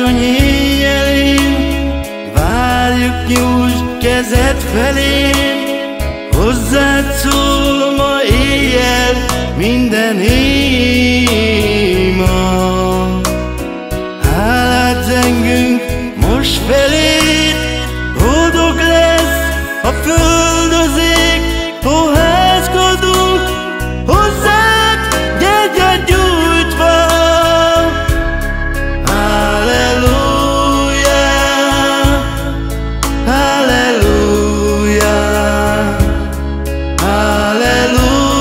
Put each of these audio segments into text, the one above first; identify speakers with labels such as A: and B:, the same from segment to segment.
A: karácsony éjjelén, várjuk, nyújtsd kezed felén. Hozzád szól ma éjjel minden éma. Hálát zengünk most feléd, boldog lesz a föld az ég, poházkodunk hozzád gyertyát gyújtva. Halleluja, halleluja, halleluja,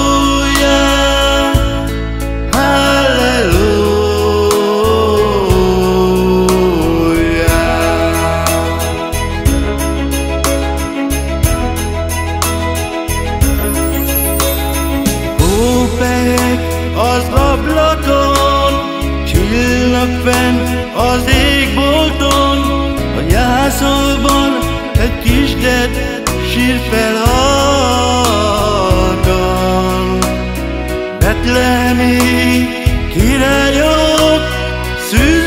A: halleluja. Hópehek az ablakon, csillnak fenn az égbolton, a jászolban egy kisded sír fel halkan. Betlehemi királyok születtek,